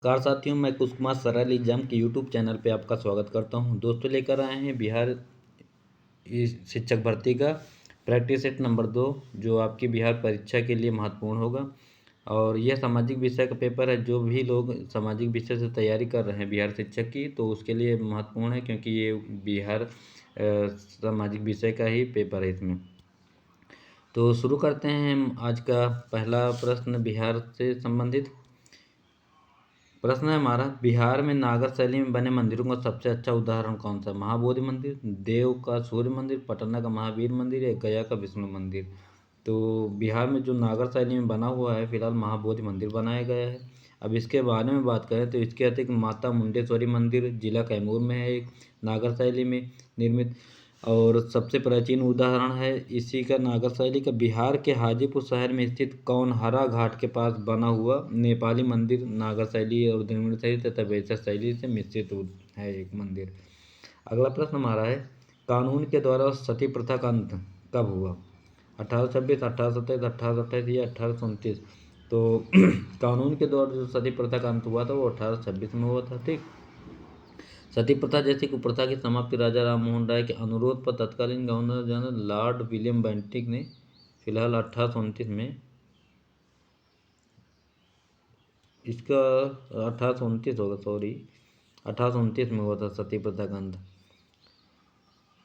Car साथियों, मैं कुश कुमार सरल एग्जाम के यूट्यूब चैनल पे आपका स्वागत करता हूं। दोस्तों, लेकर आए हैं बिहार शिक्षक भर्ती का प्रैक्टिस सेट नंबर 2, जो आपकी बिहार परीक्षा के लिए महत्वपूर्ण होगा। और यह सामाजिक विषय का पेपर है। जो भी लोग सामाजिक विषय से तैयारी कर रहे हैं बिहार शिक्षक की, तो उसके लिए महत्वपूर्ण है, क्योंकि ये बिहार सामाजिक विषय का ही पेपर है इसमें। तो शुरू करते हैं हम आज का पहला प्रश्न बिहार से संबंधित। प्रश्न है हमारा, बिहार में नागर शैली में बने मंदिरों का सबसे अच्छा उदाहरण कौन सा? महाबोधि मंदिर, देव का सूर्य मंदिर, पटना का महावीर मंदिर या गया का विष्णु मंदिर। तो बिहार में जो नागर शैली में बना हुआ है, फिलहाल महाबोधि मंदिर बनाया गया है। अब इसके बारे में बात करें तो इसके अतिरिक्त माता मुंडेश्वरी मंदिर जिला कैमूर में है, एक नागर शैली में निर्मित और सबसे प्राचीन उदाहरण है इसी का नागर शैली का बिहार के हाजीपुर शहर में स्थित कौनहरा घाट के पास बना हुआ नेपाली मंदिर नागर शैली और द्रविड़ शैली तथा वैश्य शैली से मिश्रित है एक मंदिर। अगला प्रश्न हमारा है, कानून के द्वारा सती प्रथा का अंत कब हुआ? 1826, 1827, 1828 या 1829। तो कानून के द्वारा जो सती प्रथा का अंत हुआ था वो 1826 में हुआ था। ठीक, सती प्रथा जैसी कुप्रथा की समाप्ति राजा राम मोहन राय के अनुरोध पर तत्कालीन governor general Lord William Bentinck ने फिलहाल 1829 में इसका 1829 होगा, 1829 में हुआ था सती प्रथा का अंत।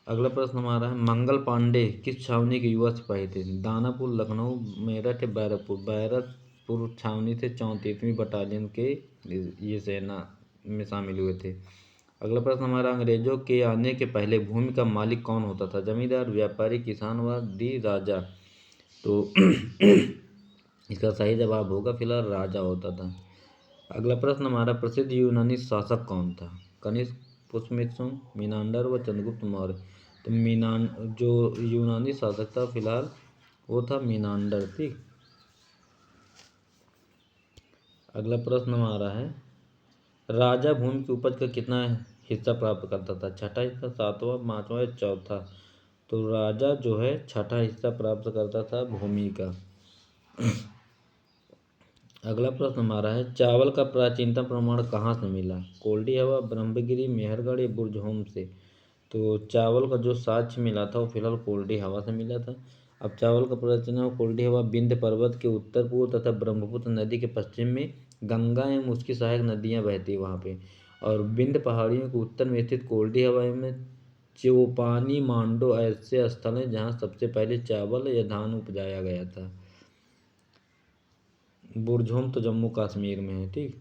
अगला प्रश्न हमारा है, मंगल पांडे किस छावनी के युवा सिपाही थे? दानापुर, लखनऊ, मेरठ, बैरकपुर। बैरकपुर छावनी से 34वीं बटालियन के ये सेना में शामिल हुए थे। अगला प्रश्न हमारा, अंग्रेजों के आने के पहले भूमि का मालिक कौन होता था? जमींदार, व्यापारी, किसान व डी राजा। तो इसका सही जवाब होगा फिलहाल राजा होता था। अगला प्रश्न हमारा, प्रसिद्ध यूनानी शासक कौन था? कनिष्क, पुष्यमित्र, मीनांडर व चंद्रगुप्त मौर्य। तो जो यूनानी शासक था फिलहाल वो था मीनांडर। ठीक, अगला प्रश्न हमारा है, राजा भूमि की उपज का कितना हिस्सा प्राप्त करता था? छठा हिस्सा, सातवां, पांचवा या चौथा? तो राजा जो है छठा हिस्सा प्राप्त करता था भूमि का। अगला प्रश्न हमारा है, चावल का प्राचीनतम प्रमाण कहाँ से मिला? कोल्डी हवा, ब्रह्मगिरी, मेहरगढ़ या बुरजहोम से। तो चावल का जो साक्ष्य मिला था वो फिलहाल कोल्डी हवा से मिला था। अब चावल का प्राचीन कोल्डी हवा विंध्य पर्वत के उत्तर पूर्व तथा ब्रह्मपुत्र नदी के पश्चिम में गंगा एवं उसकी सहायक नदियाँ बहती है वहाँ पे, और विंध्य पहाड़ियों के उत्तर में स्थित कोल्डी हवा में चौपानी मांडो ऐसे स्थल हैं जहाँ सबसे पहले चावल या धान उपजाया गया था। बुरजहोम तो जम्मू कश्मीर में है। ठीक,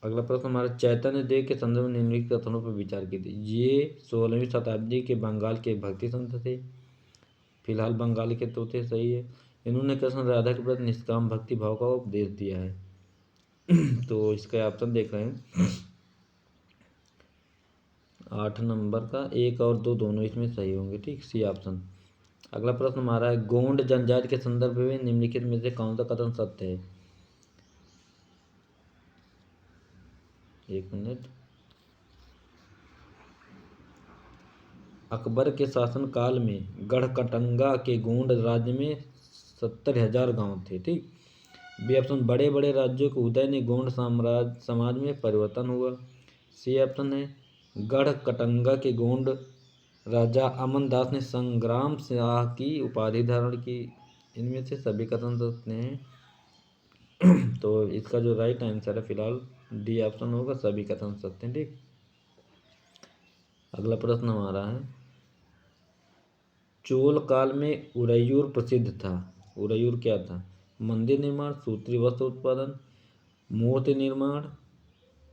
अगला प्रश्न हमारा, चैतन्य देव के संदर्भ में निम्नलिखित कथनों पर विचार कीजिए। ये 16वीं शताब्दी के बंगाल के भक्ति संत थे, फिलहाल बंगाल के तो थे, सही है। इन्होंने कृष्ण राधा के प्रति निष्काम भक्ति भाव का उपदेश दिया है। तो इसका ऑप्शन देख रहे हैं 8 नंबर का 1 और 2 दोनों इसमें सही होंगे। ठीक, सी ऑप्शन। अगला प्रश्न हमारा है, गोंड जनजाति के संदर्भ में निम्नलिखित में से कौन सा कथन सत्य है? एक मिनट। अकबर के शासनकाल में गढ़कटंगा के गोंड राज्य में 70,000 गांव थे। ठीक, बी ऑप्शन, बड़े बड़े राज्यों के उदय ने गोंड साम्राज्य समाज में परिवर्तन हुआ। सी ऑप्शन है, गढ़कटंगा के गोंड राजा अमन दास ने संग्राम शाह की उपाधि धारण की। इनमें से सभी कथन सत्य हैं। तो इसका जो राइट आंसर है फिलहाल डी ऑप्शन होगा, सभी कथन सत्य हैं। ठीक, अगला प्रश्न हमारा है, चोल काल में उरैयूर प्रसिद्ध था। उरैयूर क्या था? मंदिर निर्माण, सूत्री वस्त्र उत्पादन, मूर्ति निर्माण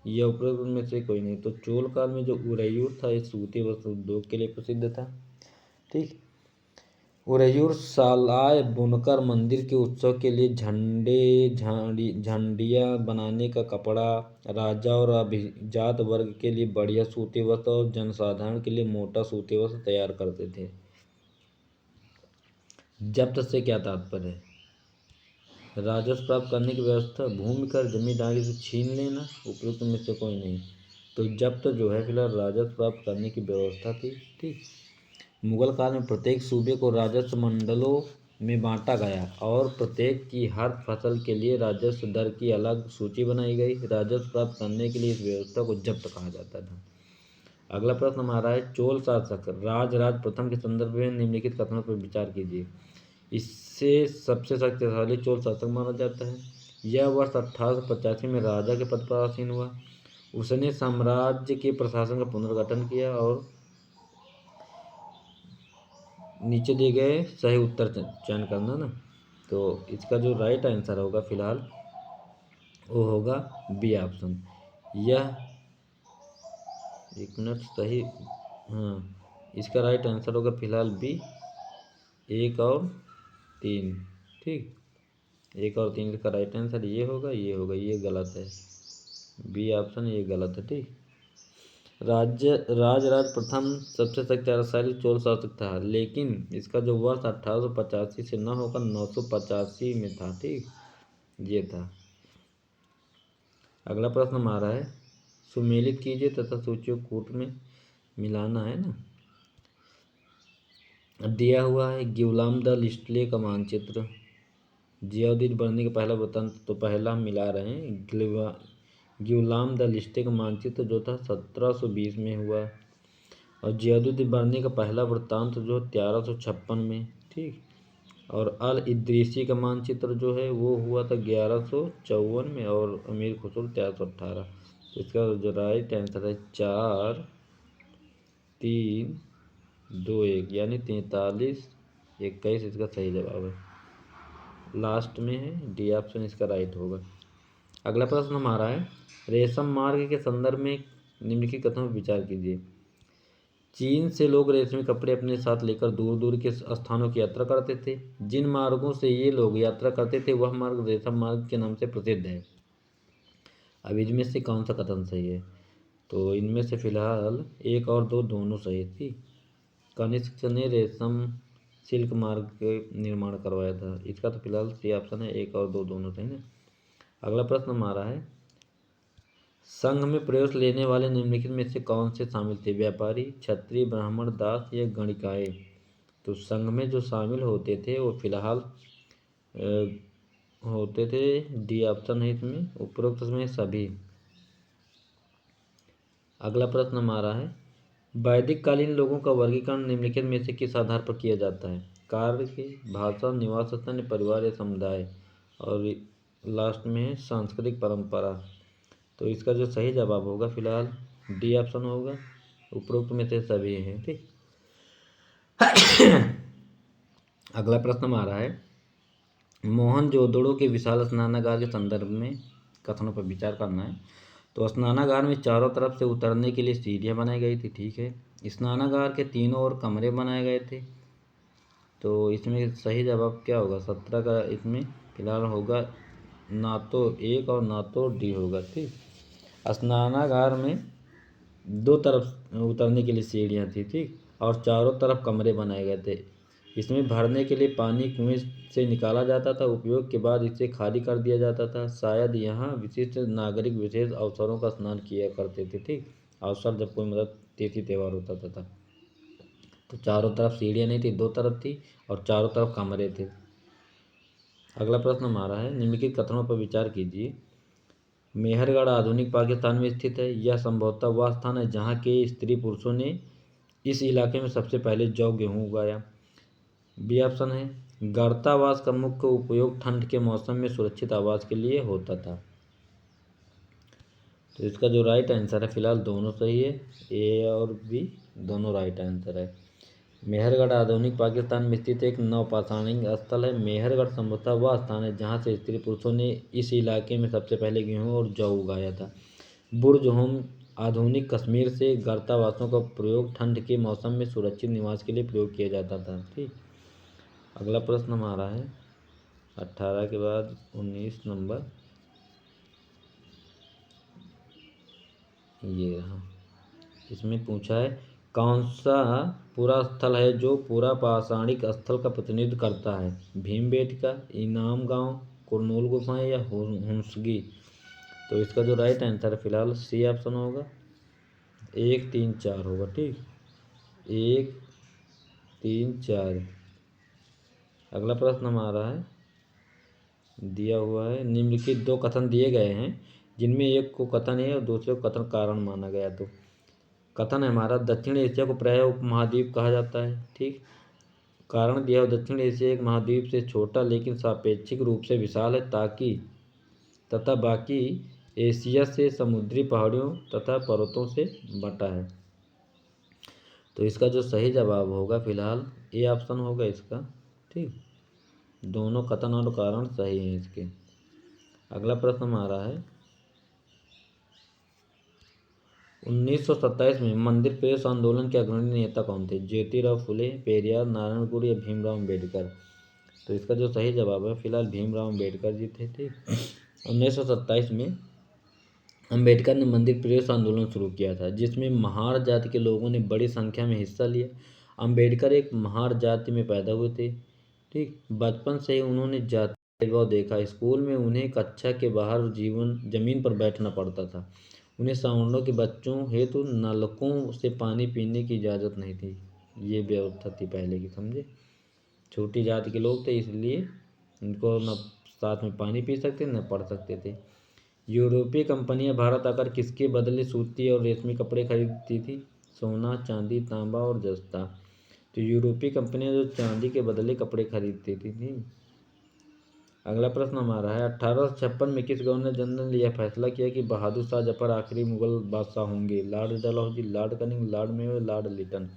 या उपरोक्त में से कोई नहीं। तो चोल काल में जो उरैयूर था ये सूती वस्त्र उद्योग के लिए प्रसिद्ध था। ठीक, उरैयूर सालाय बुनकर मंदिर के उत्सव के लिए झंडियाँ बनाने का कपड़ा, राजा और अभिजात वर्ग के लिए बढ़िया सूती वस्त्र और जनसाधारण के लिए मोटा सूती वस्त्र तैयार करते थे। जब्त से क्या तात्पर्य है? राजस्व प्राप्त करने की व्यवस्था, भूमि कर, जमींदारी से छीन लेना, उपयुक्त में से कोई नहीं। तो जब्त जो है फिलहाल राजस्व प्राप्त करने की व्यवस्था थी। ठीक, मुगल काल में प्रत्येक सूबे को राजस्व मंडलों में बांटा गया और प्रत्येक की हर फसल के लिए राजस्व दर की अलग सूची बनाई गई। राजस्व प्राप्त करने के लिए इस व्यवस्था को जब्त कहा जाता था। अगला प्रश्न हमारा है, चोल शासक राजराज प्रथम के संदर्भ में निम्नलिखित कथनों पर विचार कीजिए। इससे सबसे शक्तिशाली चोल शासक माना जाता है। यह वर्ष 1885 में राजा के पद पर आसीन हुआ। उसने साम्राज्य के प्रशासन का पुनर्गठन किया और नीचे दिए गए सही उत्तर चयन करना ना। तो इसका जो राइट आंसर होगा फिलहाल वो होगा बी ऑप्शन। यह एक मिनट सही, हाँ, इसका राइट आंसर होगा फिलहाल बी 1 और 3। ठीक, 1 और 3 का राइट आंसर ये होगा, ये गलत है। बी ऑप्शन ये गलत है। ठीक, राजराज प्रथम सबसे शक्तिशाली चोल शासक था, लेकिन इसका जो वर्ष 1885 से न होकर 985 में था। ठीक, ये था। अगला प्रश्न हमारा है, सुमेलित कीजिए तथा सूचियों कूट में मिलाना है ना। दिया हुआ है गिवलाम द लिस्टले का मानचित्र, जियाउद्दीन बर्नी का पहला वृत्तांत, तो पहला हम मिला रहे हैं। गिवलाम द लिस्टे का मानचित्र जो था 1720 में हुआ, और जियाउद्दीन बर्नी का पहला वृत्तांत जो 1356 में। ठीक, और अल इद्रीसी का मानचित्र जो है वो हुआ था 1154 में, और अमीर खुसरो 1318। तो इसका जो राइट आंसर है 4 3 2 1 यानी 43 21 इसका सही जवाब है। लास्ट में है डी ऑप्शन इसका राइट होगा। अगला प्रश्न हमारा है, रेशम मार्ग के संदर्भ में निम्नलिखित कथनों पर विचार कीजिए। चीन से लोग रेशमी कपड़े अपने साथ लेकर दूर दूर के स्थानों की यात्रा करते थे। जिन मार्गों से ये लोग यात्रा करते थे वह मार्ग रेशम मार्ग के नाम से प्रसिद्ध है। अब इनमें से कौन सा कथन सही है? तो इनमें से फिलहाल 1 और 2 दोनों सही थी। कनिष्क ने रेशम सिल्क मार्ग के निर्माण करवाया था। इसका तो फिलहाल सी ऑप्शन है, 1 और 2 दोनों सही ना। अगला प्रश्न हमारा है, संघ में प्रवेश लेने वाले निम्नलिखित में से कौन से शामिल थे? व्यापारी, क्षत्रिय, ब्राह्मण, दास या गणिकाए? तो संघ में जो शामिल होते थे वो फिलहाल होते थे, डी ऑप्शन है इसमें, उपरोक्त में सभी। अगला प्रश्न हमारा है, वैदिक कालीन लोगों का वर्गीकरण निम्नलिखित में से किस आधार पर किया जाता है? कार्य के, भाषा, निवास स्थान, परिवार या समुदाय? और लास्ट में है सांस्कृतिक परंपरा। तो इसका जो सही जवाब होगा फिलहाल डी ऑप्शन होगा, उपरोक्त में से सभी हैं। ठीक, अगला प्रश्न हमारा है, मोहनजोदड़ो के विशाल स्नानागार के संदर्भ में कथनों पर विचार करना है। तो स्नानागार में चारों तरफ से उतरने के लिए सीढ़ियाँ बनाई गई थी। ठीक है, स्नानागार के तीनों ओर कमरे बनाए गए थे। तो इसमें सही जवाब क्या होगा? 17 का इसमें फिलहाल होगा ना तो 1 और ना तो डी होगा। ठीक, स्नानागार में 2 तरफ उतरने के लिए सीढ़ियाँ थी। ठीक, और चारों तरफ कमरे बनाए गए थे। इसमें भरने के लिए पानी कुएं से निकाला जाता था। उपयोग के बाद इसे खाली कर दिया जाता था। शायद यहाँ विशिष्ट नागरिक विशेष अवसरों का स्नान किया करते थे। ठीक, अवसर जब कोई मतलब तिथि त्यौहार होता था तो चारों तरफ सीढ़ियाँ नहीं थी, 2 तरफ थी और चारों तरफ कमरे थे। अगला प्रश्न हमारा है, निम्नलिखित कथनों पर विचार कीजिए। मेहरगढ़ आधुनिक पाकिस्तान में स्थित है। यह संभवतः वह स्थान है जहाँ के स्त्री पुरुषों ने इस इलाके में सबसे पहले जौ गेहूँ उगाया। बी ऑप्शन है, गर्तावास का मुख्य उपयोग ठंड के मौसम में सुरक्षित आवास के लिए होता था। तो इसका जो राइट आंसर है फिलहाल दोनों सही है, ए और बी दोनों राइट आंसर है। मेहरगढ़ आधुनिक पाकिस्तान में स्थित एक नवपाषाणिक स्थल है। मेहरगढ़ संभवतः वह स्थान है जहाँ से स्त्री पुरुषों ने इस इलाके में सबसे पहले गेहूँ और जौ उगाया था। बुर्ज होम आधुनिक कश्मीर से गर्तावासों का प्रयोग ठंड के मौसम में सुरक्षित निवास के लिए प्रयोग किया जाता था। ठीक, अगला प्रश्न हमारा है 18 के बाद 19 नंबर, ये रहा। इसमें पूछा है, कौन सा पूरा स्थल है जो पूरा पाषाणिक स्थल का प्रतिनिधित्व करता है? भीमबेटका, इनाम गांव, कुरनूल गुफाएं या हुंसगी? तो इसका जो राइट आंसर है फिलहाल सी ऑप्शन होगा, 1 3 4 होगा। ठीक, 1 3 4। अगला प्रश्न हमारा है दिया हुआ है, निम्नलिखित दो कथन दिए गए हैं जिनमें एक को कथन है और दूसरे को कथन कारण माना गया। तो कथन है हमारा, दक्षिण एशिया को प्रायः उपमहाद्वीप कहा जाता है। ठीक, कारण दिया हो, दक्षिण एशिया एक महाद्वीप से छोटा लेकिन सापेक्षिक रूप से विशाल है तथा बाकी एशिया से समुद्री पहाड़ियों तथा पर्वतों से बटा है। तो इसका जो सही जवाब होगा फिलहाल ए ऑप्शन होगा इसका। ठीक, दोनों कथन और कारण सही हैं इसके। अगला प्रश्न हमारा है, 1927 में मंदिर प्रवेश आंदोलन के अग्रणी नेता कौन थे? ज्योतिराव फुले, पेरियार, नारायण गुरु या भीमराव अम्बेडकर? तो इसका जो सही जवाब है फिलहाल भीमराव अम्बेडकर जी थे। ठीक, 1927 में अम्बेडकर ने मंदिर प्रवेश आंदोलन शुरू किया था जिसमें महार जाति के लोगों ने बड़ी संख्या में हिस्सा लिया। अम्बेडकर एक महार जाति में पैदा हुए थे। ठीक, बचपन से ही उन्होंने जाति भेदभाव देखा। स्कूल में उन्हें कक्षा के बाहर जमीन पर बैठना पड़ता था। उन्हें सवर्णों के बच्चों हेतु नलकों से पानी पीने की इजाज़त नहीं थी। ये व्यवस्था थी पहले की, समझे। छोटी जाति के लोग थे इसलिए उनको न साथ में पानी पी सकते न पढ़ सकते थे। यूरोपीय कंपनियां भारत आकर किसके बदले सूती और रेशमी कपड़े खरीदती थी? सोना, चांदी, तांबा और जस्ता। तो यूरोपीय कंपनियां जो चांदी के बदले कपड़े खरीदती थी। अगला प्रश्न हमारा है, 1856 में किस गवर्नर जनरल ने यह फैसला किया कि बहादुर शाह जफर आखिरी मुगल बादशाह होंगे? Lord Dalhousie, Lord Canning, Lord Mayo, Lord Lytton?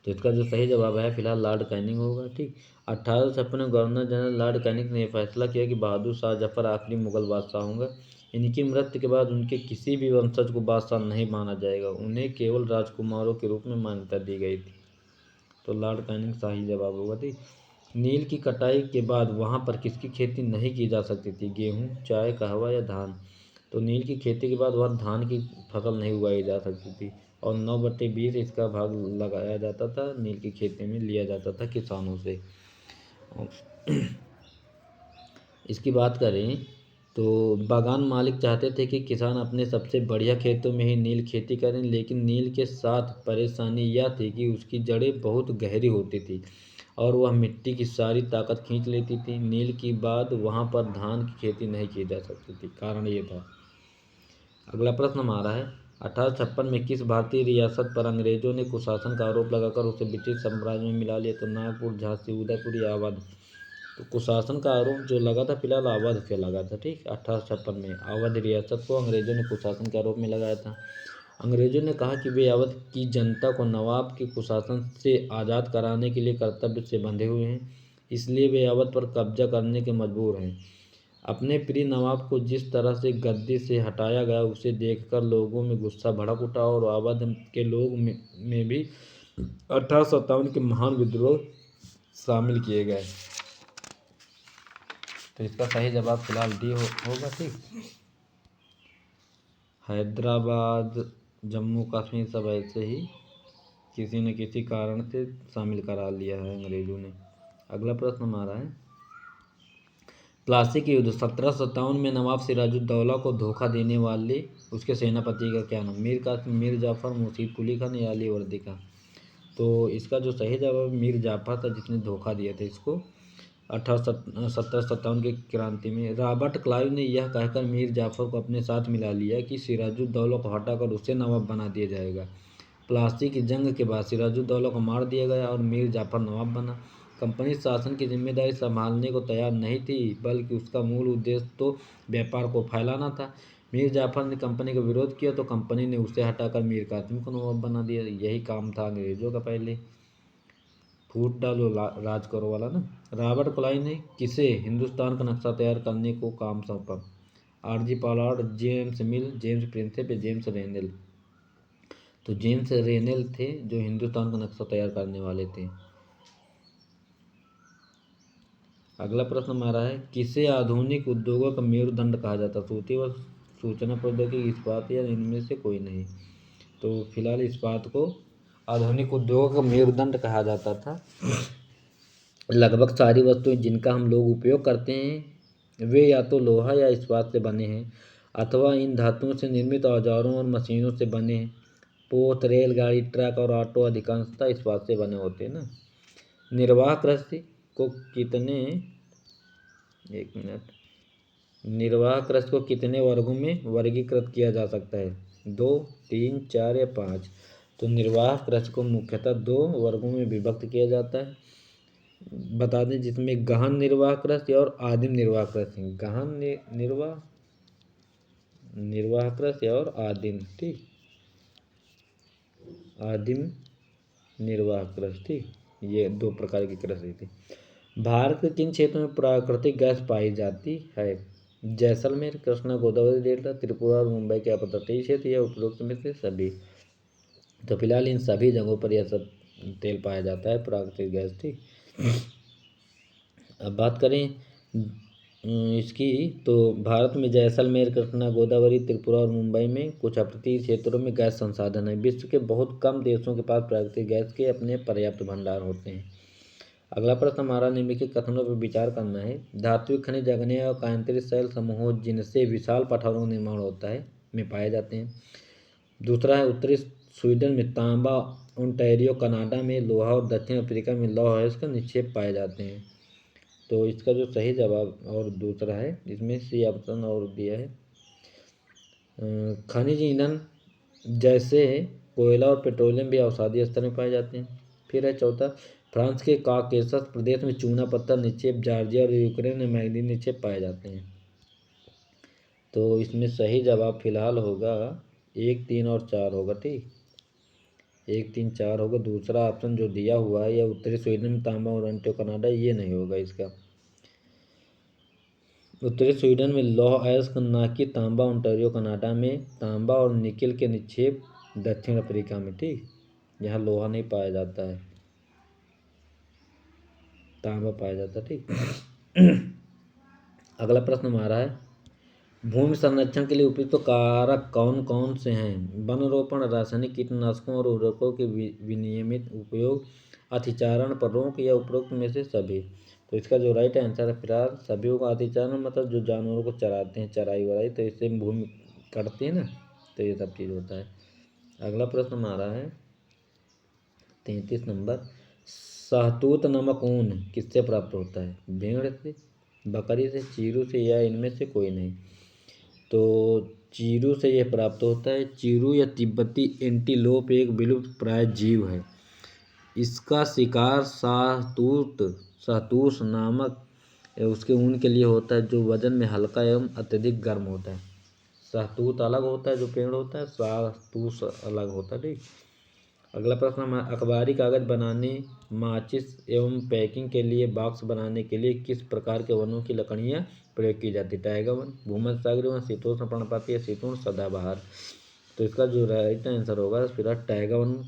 तो इसका जो सही जवाब है फिलहाल लॉर्ड कैनिंग होगा। ठीक, 1856 में गवर्नर जनरल लॉर्ड कैनिंग ने यह फैसला किया कि बहादुर शाह जफर आखिरी मुगल बादशाह होंगे। इनकी मृत्यु के बाद उनके किसी भी वंशज को बादशाह नहीं माना जाएगा, उन्हें केवल राजकुमारों के रूप में मान्यता दी गई थी। तो लॉर्ड कैनिंग सही जवाब होगा। ठीक, नील की कटाई के बाद वहाँ पर किसकी खेती नहीं की जा सकती थी? गेहूँ, चाय, कहवा या धान? तो नील की खेती के बाद वहाँ धान की फसल नहीं उगाई जा सकती थी और 9/20 इसका भाग लगाया जाता था, नील की खेती में लिया जाता था किसानों से। इसकी बात करें तो बागान मालिक चाहते थे कि किसान अपने सबसे बढ़िया खेतों में ही नील खेती करें, लेकिन नील के साथ परेशानी यह थी कि उसकी जड़ें बहुत गहरी होती थी और वह मिट्टी की सारी ताकत खींच लेती थी। नील के बाद वहाँ पर धान की खेती नहीं की जा सकती थी, कारण ये था। अगला प्रश्न हमारा है, 1856 में किस भारतीय रियासत पर अंग्रेजों ने कुशासन का आरोप लगाकर उसे ब्रिटिश साम्राज्य में मिला लिया? तो नागपुर, झांसी, उदयपुर या अवध? तो कुशासन का आरोप जो लगा था फिलहाल अवध पे लगा था। ठीक, 1856 में अवध रियासत को अंग्रेजों ने कुशासन के आरोप में लगाया था। अंग्रेजों ने कहा कि वे अवध की जनता को नवाब के कुशासन से आज़ाद कराने के लिए कर्तव्य से बंधे हुए हैं, इसलिए वे अवध पर कब्जा करने के मजबूर हैं। अपने प्रिय नवाब को जिस तरह से गद्दी से हटाया गया उसे देखकर लोगों में गुस्सा भड़क उठा और अवध के लोग में भी 1857 के महान विद्रोह शामिल किए गए। तो इसका सही जवाब फिलहाल डी होगा। ठीक, हैदराबाद, जम्मू कश्मीर सब ऐसे ही किसी न किसी कारण से शामिल करा लिया है अंग्रेजों ने। अगला प्रश्न हमारा है, प्लासी के युद्ध 1757 में नवाब सिराजुद्दौला को धोखा देने वाले उसके सेनापति का क्या नाम? मीर कासिम, मीर जाफर, मुंशी कुली खान या अली वर्दी का? तो इसका जो सही जवाब मीर जाफर था जिसने धोखा दिया था इसको 1757 की क्रांति में। रॉबर्ट क्लाइव ने यह कहकर मीर जाफर को अपने साथ मिला लिया कि सिराजुद्दौला को हटाकर उसे नवाब बना दिया जाएगा। प्लासी की जंग के बाद सिराजुद्दौला को मार दिया गया और मीर जाफर नवाब बना। कंपनी शासन की जिम्मेदारी संभालने को तैयार नहीं थी, बल्कि उसका मूल उद्देश्य तो व्यापार को फैलाना था। मीर जाफर ने कंपनी का विरोध किया तो कंपनी ने उसे हटाकर मीर कासिम को नवाब बना दिया। यही काम था अंग्रेजों का पहले, फूट डालो राज करो वाला ना। रॉबर्ट क्लाइव ने किसे हिंदुस्तान का नक्शा तैयार करने को काम सौंपा? RG Pollard, James Mill, James Prinsep या जेम्स रेनेल? तो जेम्स रेनेल थे जो हिंदुस्तान का नक्शा तैयार करने वाले थे। अगला प्रश्न हमारा है, किसे आधुनिक उद्योगों का मेरुदंड कहा जाता? सूती व सूचना प्रौद्योगिकी, इस्पात या इनमें से कोई नहीं? तो फिलहाल इस्पात को आधुनिक उद्योगों का मेरुदंड कहा जाता था। लगभग सारी वस्तुएं जिनका हम लोग उपयोग करते हैं वे या तो लोहा या इस्पात से बने हैं अथवा इन धातुओं से निर्मित औजारों और मशीनों से बने हैं। पोत, रेलगाड़ी, ट्रक और ऑटो अधिकांशतः इस्पात से बने होते हैं ना। निर्वाह कृषि को कितने एक मिनट निर्वाह कृषि को कितने वर्गों में वर्गीकृत किया जा सकता है? 2, 3, 4 या 5। तो निर्वाह कृषि को मुख्यतः 2 वर्गों में विभक्त किया जाता है। बता दें, जिसमें गहन निर्वाह कृषि और आदिम निर्वाह कृषि। गहन निर्वाह कृषि और आदिम, ठीक, आदिम निर्वाह कृषि, ठीक, ये 2 प्रकार की कृषि थी। भारत के किन क्षेत्रों में प्राकृतिक गैस पाई जाती है? जैसलमेर, कृष्णा गोदावरी डेल्टा, त्रिपुरा और मुंबई के अपतटीय क्षेत्र या उपरोक्त में से सभी। तो फिलहाल इन सभी जगहों पर यह सब तेल पाया जाता है, प्राकृतिक गैस, ठीक। अब बात करें इसकी, तो भारत में जैसलमेर, कृष्णा गोदावरी, त्रिपुरा और मुंबई में कुछ अपतटीय क्षेत्रों में गैस संसाधन है। विश्व के बहुत कम देशों के पास प्राकृतिक गैस के अपने पर्याप्त भंडार होते हैं। अगला प्रश्न हमारा निम्नलिखित कथनों पर विचार करना है। धात्विक खनिज अग्नेय और कायांतरित शैल समूहों जिनसे विशाल पठारों का निर्माण होता है में पाए जाते हैं। दूसरा है उत्तरी स्वीडन में तांबा, ओंटारियो कनाडा में लोहा और दक्षिण अफ्रीका में लौह अयस्क का निक्षेप पाए जाते हैं। तो इसका जो सही जवाब और दूसरा है, इसमें सी ऑप्शन और दिया है। खनिज ईंधन जैसे कोयला और पेट्रोलियम भी औषधीय स्तर में पाए जाते हैं। फिर है चौथा, फ्रांस के काकेशस प्रदेश में चूना पत्थर निक्षेप, जॉर्जिया और यूक्रेन में मैग्नीज निक्षेप पाए जाते हैं। तो इसमें सही जवाब फिलहाल होगा 1, 3 और 4 होगा, ठीक, 1, 3, 4 होगा। दूसरा ऑप्शन जो दिया हुआ है, या उत्तरी स्वीडन में तांबा और ओंटारियो कनाडा, ये नहीं होगा इसका। उत्तरी स्वीडन में लौह अयस्क ना कि तांबा, ओंटारियो कनाडा में तांबा और निकेल के निक्षेप, दक्षिण अफ्रीका में, ठीक, यहाँ लोहा नहीं पाया जाता है, तांबा पाया जाता है, ठीक। अगला प्रश्न हमारा है, भूमि संरक्षण के लिए उपयुक्त कारक कौन कौन से हैं? वन रोपण, रासायनिक कीटनाशकों और उर्वरकों के विनियमित उपयोग, अतिचारण पर रोक या उपरोक्त में से सभी। तो इसका जो राइट आंसर है फिलहाल सभी होगा। अतिचारण मतलब जो जानवरों को चराते हैं, चराई वराई, तो इससे भूमि कटती है ना, तो ये सब चीज़ होता है। अगला प्रश्न हमारा है 33 नंबर, शहतूत नामक ऊन किससे प्राप्त होता है? भेड़ से, बकरी से, चीरू से या इनमें से कोई नहीं। तो चीरू से यह प्राप्त होता है। चीरू या तिब्बती एंटीलोप एक विलुप्त प्राय जीव है। इसका शिकार शहतूश नामक उसके ऊन के लिए होता है, जो वजन में हल्का एवं अत्यधिक गर्म होता है। शहतूत अलग होता है जो पेड़ होता है, शहतूश अलग होता है, ठीक। अगला प्रश्न हम, अखबारी कागज बनाने, माचिस एवं पैकिंग के लिए, बॉक्स बनाने के लिए किस प्रकार के वनों की लकड़ियाँ प्रयोग की जाती है? टाइगर वन, भूमध्यसागरीय वन, शीतोष्ण पर्णपाती या शीतोष्ण सदाबहार। तो इसका जो राइट आंसर होगा फिर टाइगर वन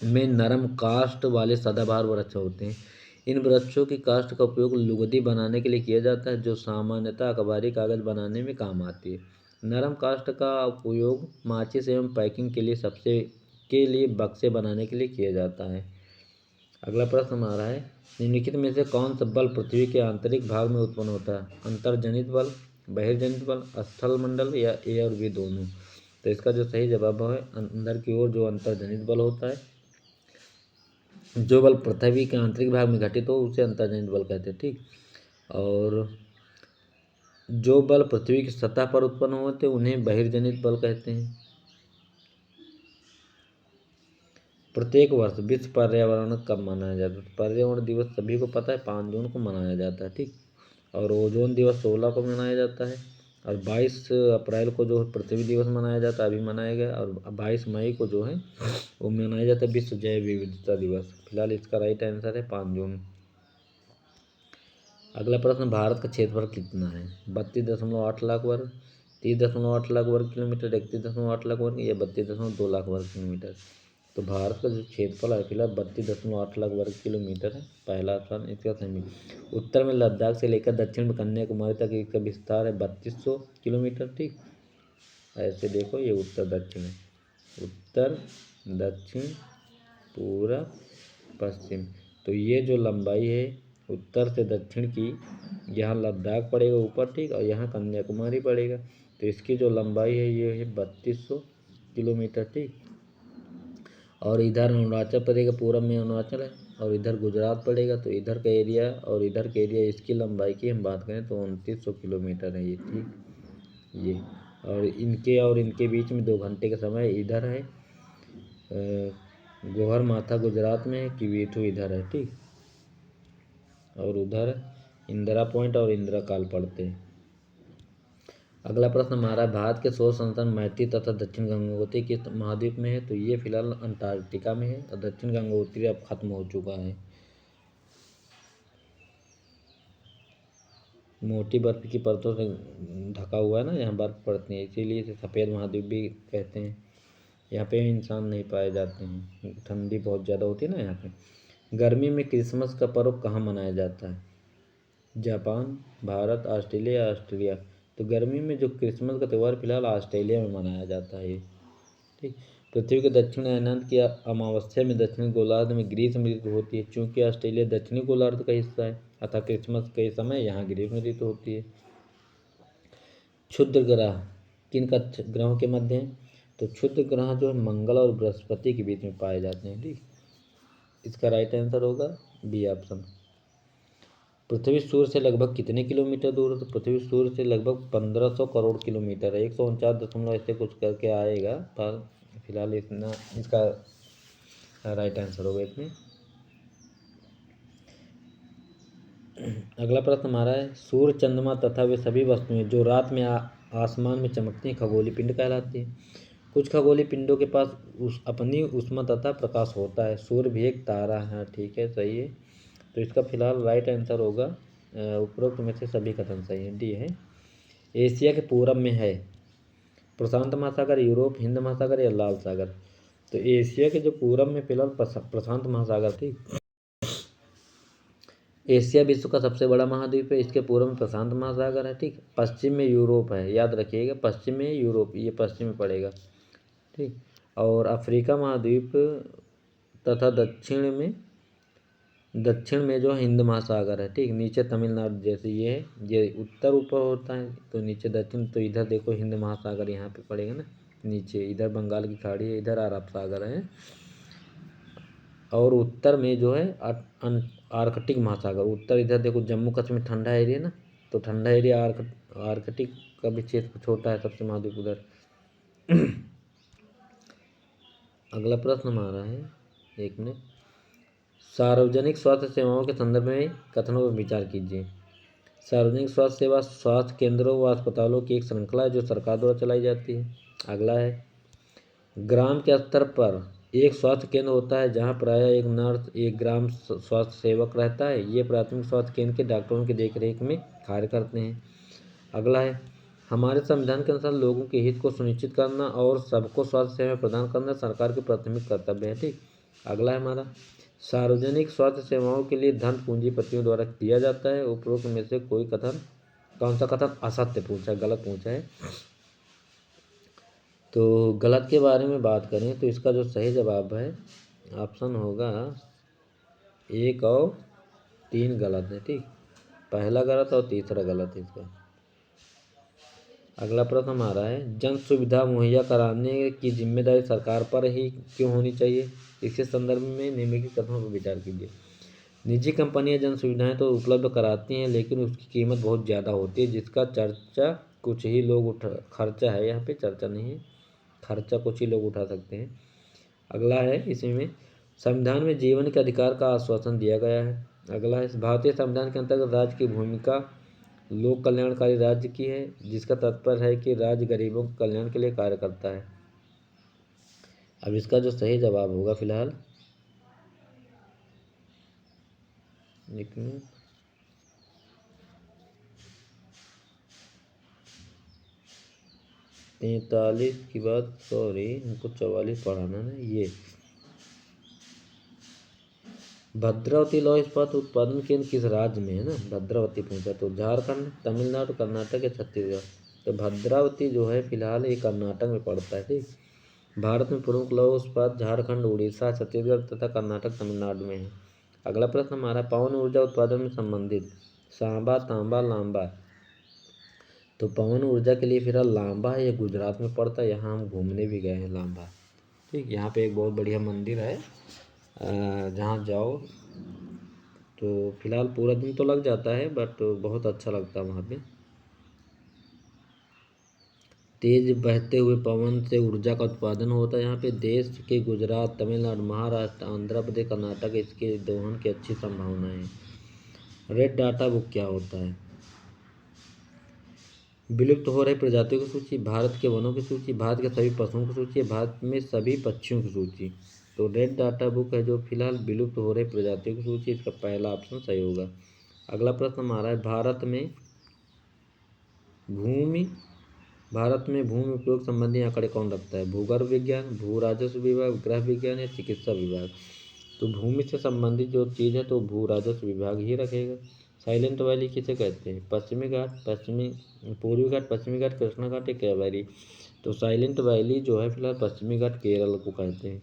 में नरम काष्ठ वाले सदाबहार वृक्ष होते हैं। इन वृक्षों की काष्ठ का उपयोग लुगदी बनाने के लिए किया जाता है, जो सामान्यतः अखबारी कागज बनाने में काम आती है। नरम काष्ठ का उपयोग माचिस एवं पैकिंग के लिए बक्से बनाने के लिए किया जाता है। अगला प्रश्न हमारा है, निम्नलिखित में से कौन सा बल पृथ्वी के आंतरिक भाग में उत्पन्न होता है? अंतर्जनित बल, बहिर्जनित बल, स्थल मंडल या ए और बी दोनों। तो इसका जो सही जवाब है अंदर की ओर जो अंतर्जनित बल होता है, जो बल पृथ्वी के आंतरिक भाग में घटित हो उसे अंतर्जनित बल कहते हैं, ठीक। और जो बल पृथ्वी की सतह पर उत्पन्न होते हैं उन्हें बहिर्जनित बल कहते हैं। प्रत्येक वर्ष विश्व पर्यावरण कब मनाया जाता है? पर्यावरण दिवस सभी को पता है, 5 जून को मनाया जाता है, ठीक। और ओजोन दिवस 16 को मनाया जाता है। और 22 अप्रैल को जो पृथ्वी दिवस मनाया जाता है, अभी मनाया गया। और 22 मई को जो है वो मनाया जाता है विश्व जैव विविधता दिवस। फिलहाल इसका राइट आंसर है 5 जून। अगला प्रश्न, भारत का क्षेत्रफल कितना है? 32.8 लाख वर्ग, 30.8 लाख वर्ग किलोमीटर, 31.8 लाख वर्ग या 32.2 लाख वर्ग किलोमीटर। तो भारत का जो क्षेत्रफल है फिलहाल 32.8 लाख वर्ग किलोमीटर है, पहला स्थान इसका सही। उत्तर में लद्दाख से लेकर दक्षिण में कन्याकुमारी तक इसका विस्तार है 3200 किलोमीटर, ठीक। ऐसे देखो, ये उत्तर दक्षिण है, उत्तर दक्षिण पूरब पश्चिम। तो ये जो लंबाई है उत्तर से दक्षिण की, यहाँ लद्दाख पड़ेगा ऊपर, ठीक, और यहाँ कन्याकुमारी पड़ेगा। तो इसकी जो लंबाई है ये है 3200 किलोमीटर, ठीक। और इधर अरुणाचल प्रदेश का पूरब में अरुणाचल है और इधर गुजरात पड़ेगा, तो इधर का एरिया और इधर का एरिया, इसकी लंबाई की हम बात करें तो 2900 किलोमीटर है ये, ठीक। ये और इनके बीच में 2 घंटे का समय इधर है। गोहर माथा गुजरात में है, किवीठू इधर है, ठीक। और उधर इंदिरा पॉइंट और इंदिरा काल पड़ते हैं। अगला प्रश्न हमारा, भारत के शोध संस्थान मैत्री तथा दक्षिण गंगोत्री किस महाद्वीप में है? तो ये फिलहाल अंटार्कटिका में है, और दक्षिण गंगोत्री अब खत्म हो चुका है। मोटी बर्फ की परतों से ढका हुआ है ना, यहाँ बर्फ पड़ती है, इसीलिए इसे सफ़ेद महाद्वीप भी कहते हैं। यहाँ पे इंसान नहीं पाए जाते हैं, ठंडी बहुत ज़्यादा होती है ना यहाँ पे। गर्मी में क्रिसमस का पर्व कहाँ मनाया जाता है? Japan, Bharat, Australia. तो गर्मी में जो क्रिसमस का त्यौहार फिलहाल ऑस्ट्रेलिया में मनाया जाता है, ठीक। पृथ्वी के दक्षिण अयनांत की अमावस्या में दक्षिणी गोलार्ध में ग्रीष्म ऋतु होती है, चूँकि ऑस्ट्रेलिया दक्षिणी गोलार्ध का हिस्सा है, अतः क्रिसमस के समय यहाँ ग्रीष्म ऋतु होती है। क्षुद्र ग्रह किन का ग्रहों के मध्य हैं? तो क्षुद्र ग्रह जो है मंगल और बृहस्पति के बीच में पाए जाते हैं, ठीक। इसका राइट आंसर होगा बी ऑप्शन। पृथ्वी सूर्य से लगभग कितने किलोमीटर दूर है? तो पृथ्वी सूर्य से लगभग 1500 करोड़ किलोमीटर है, 149 ऐसे कुछ करके आएगा, पर फिलहाल इतना इसका राइट आंसर होगा इसमें। अगला प्रश्न हमारा है, सूर्य, चंद्रमा तथा वे सभी वस्तुएं जो रात में आसमान में चमकती हैं खगोलीय पिंड कहलाती हैं। कुछ खगोलीय पिंडों के पास अपनी ऊष्मा तथा प्रकाश होता है। सूर्य भी एक तारा है, ठीक है, सही है। तो इसका फिलहाल राइट आंसर होगा उपरोक्त में से सभी कथन सही है, डी है। एशिया के पूरब में है प्रशांत महासागर, यूरोप, हिंद महासागर या लाल सागर? तो एशिया के जो पूरब में फिलहाल प्रशांत महासागर, ठीक। एशिया विश्व का सबसे बड़ा महाद्वीप है, इसके पूर्व में प्रशांत महासागर है, ठीक। पश्चिम में यूरोप है, याद रखिएगा, पश्चिम में यूरोप, ये पश्चिम में पड़ेगा, ठीक। और अफ्रीका महाद्वीप तथा दक्षिण में जो हिंद महासागर है, ठीक। नीचे तमिलनाडु जैसे ये है, ये उत्तर ऊपर होता है, तो नीचे दक्षिण, तो इधर देखो हिंद महासागर यहाँ पे पड़ेगा ना नीचे, इधर बंगाल की खाड़ी है, इधर अरब सागर है, और उत्तर में जो है आर्कटिक महासागर। उत्तर इधर देखो जम्मू कश्मीर ठंडा एरिया ना, तो ठंडा एरिया आर्कटिक का भी क्षेत्र छोटा है सबसे महाद्वीप उधर। अगला प्रश्न हमारा है, एक मिनट, सार्वजनिक स्वास्थ्य सेवाओं के संदर्भ में कथनों पर विचार कीजिए। सार्वजनिक स्वास्थ्य सेवा स्वास्थ्य केंद्रों व अस्पतालों की एक श्रृंखला है जो सरकार द्वारा चलाई जाती है। अगला है, ग्राम के स्तर पर एक स्वास्थ्य केंद्र होता है जहां प्रायः एक नर्स, एक ग्राम स्वास्थ्य सेवक रहता है। ये प्राथमिक स्वास्थ्य केंद्र के डॉक्टरों की देखरेख में कार्य करते हैं। अगला है, हमारे संविधान के अनुसार लोगों के हित को सुनिश्चित करना और सबको स्वास्थ्य सेवा प्रदान करना सरकार के प्राथमिक कर्तव्य है, ठीक। अगला है हमारा, सार्वजनिक स्वास्थ्य सेवाओं के लिए धन पूंजीपतियों द्वारा दिया जाता है। उपरोक्त में से कौन सा कथन असत्य पूछा है, गलत पूछा है? तो गलत के बारे में बात करें तो इसका जो सही जवाब है ऑप्शन होगा 1 और 3 गलत है, ठीक। पहला गलत और तीसरा गलत है इसका। अगला प्रश्न हमारा है, जन सुविधा मुहैया कराने की जिम्मेदारी सरकार पर ही क्यों होनी चाहिए? इसके संदर्भ में निम्नलिखित कथनों पर विचार कीजिए। निजी कंपनियां जन सुविधाएं तो उपलब्ध कराती हैं, लेकिन उसकी कीमत बहुत ज़्यादा होती है, जिसका चर्चा कुछ ही लोग खर्चा है, यहाँ पे चर्चा नहीं है, खर्चा कुछ ही लोग उठा सकते हैं। अगला है, इसमें संविधान में जीवन के अधिकार का आश्वासन दिया गया है। अगला है, भारतीय संविधान के अंतर्गत राज्य की भूमिका लोक कल्याणकारी राज्य की है, जिसका तात्पर्य है कि राज्य गरीबों के कल्याण के लिए कार्य करता है। अब इसका जो सही जवाब होगा फिलहाल, एक मिनट, तैंतालीस की बात, सॉरी हमको 44 पढ़ाना है ये। भद्रावती लौह इस्पात उत्पादन केंद्र किस राज्य में है ना, भद्रावती पूछा, तो झारखंड, तमिलनाडु, कर्नाटक या छत्तीसगढ़? तो भद्रावती जो है फिलहाल ये कर्नाटक में पड़ता है, ठीक। भारत में प्रमुख लौह इस्पात झारखंड, उड़ीसा, छत्तीसगढ़ तथा कर्नाटक, तमिलनाडु में है। अगला प्रश्न हमारा, पवन ऊर्जा उत्पादन में संबंधित सांबा, तांबा, लांबा? तो पवन ऊर्जा के लिए फिलहाल लांबा है, ये गुजरात में पड़ता है, यहाँ हम घूमने भी गए हैं लांबा, ठीक। यहाँ पे एक बहुत बढ़िया मंदिर है, जहाँ जाओ तो फिलहाल पूरा दिन तो लग जाता है, बट बहुत अच्छा लगता है वहाँ पे। तेज बहते हुए पवन से ऊर्जा का उत्पादन होता है यहाँ पे। देश के गुजरात, तमिलनाडु, महाराष्ट्र, आंध्र प्रदेश, कर्नाटक इसके दोहन की अच्छी संभावना है। रेड डाटा बुक क्या होता है? विलुप्त हो रही प्रजातियों की सूची, भारत के वनों की सूची, भारत के सभी पशुओं की सूची, भारत में सभी पक्षियों की सूची। तो रेड डाटा बुक है जो फिलहाल विलुप्त हो रही प्रजातियों की सूची, इसका पहला ऑप्शन सही होगा। अगला प्रश्न हमारा है, भूमि भारत में भूमि उपयोग संबंधी आंकड़े कौन रखता है? भूगर्भ विज्ञान, भू राजस्व विभाग, गृह विज्ञान या चिकित्सा विभाग? तो भूमि से संबंधित जो चीज़ है तो भू राजस्व विभाग ही रखेगा। साइलेंट वैली किसे कहते हैं? पश्चिमी घाट, पूर्वी घाट, पश्चिमी घाट, कृष्णा घाट या कैवरी? तो साइलेंट वैली जो है फिलहाल पश्चिमी घाट केरल को कहते हैं।